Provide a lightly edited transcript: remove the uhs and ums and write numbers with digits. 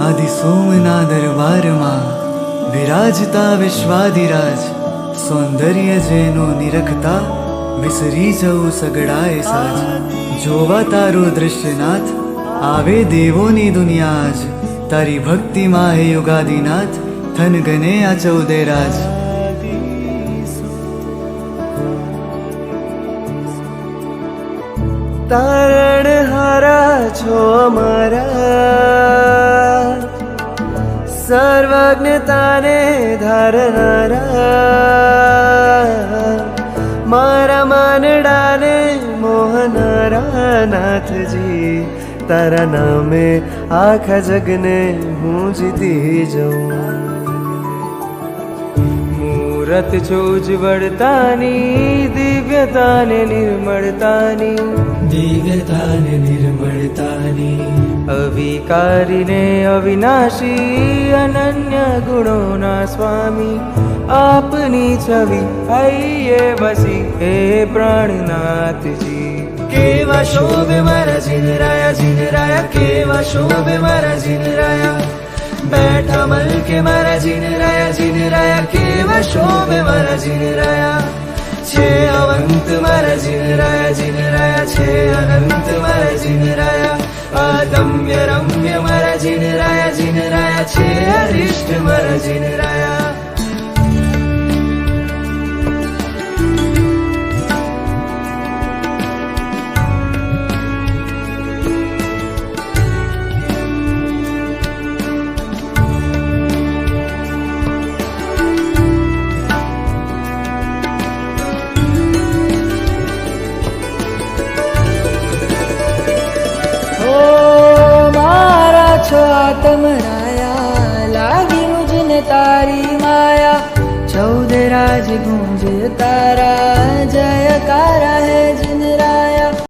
આદિ સોમના દરબારમાં વિરાજતા વિશ્વાધિરાજ, સૌંદર્ય જેનું નિરખતા વિસરી જવું સગડાએ સાજ. જોવા તારું દૃશ્યનાથ આવે દેવોની દુનિયા આજ, તારી ભક્તિમાં હે યુગાદિનાથ થન ગને આ ચૌદે રાજ. તારણ હારા છો અમારા, સર્વજ્ઞતાને ધારનારા, મારા માનડાને મોહનારા નાથજી. તારા નામે આખા જગને હું જીતી જાઉં. મૂરત છો ઉજ્જવળતાની, દિવ્યતાને નિર્મળતાની, દિવ્યતાને નિર્મળતાની, અવિકારીને અવિનાશી, અનન્ય ગુણોના સ્વામી. આપની છવિ આઈએ વસી હે પ્રાણનાથજી. કેવા શોભે મારા જીનરાયા, જીનરાયા કેવા શોભે મારા જીનરાયા. બેઠા મલકે મારા જીનરાયા, જીનરાયા કેવા શોભે મારા જીનરાયા. છે અવંત મારા જીનરાયા, જીનરાયા છે અનંત મારા જીનરાયા. અદમ્ય રમ્ય મારા જીનરાયા, જીનરાયા છે અરિષ્ટ મારા જીનરાયા. છો આત્મરાયા, લાગી મુझને તારી માયા. ચૌદ રાજ ગુંજ તારા, જયકારા હે જીનરાયા.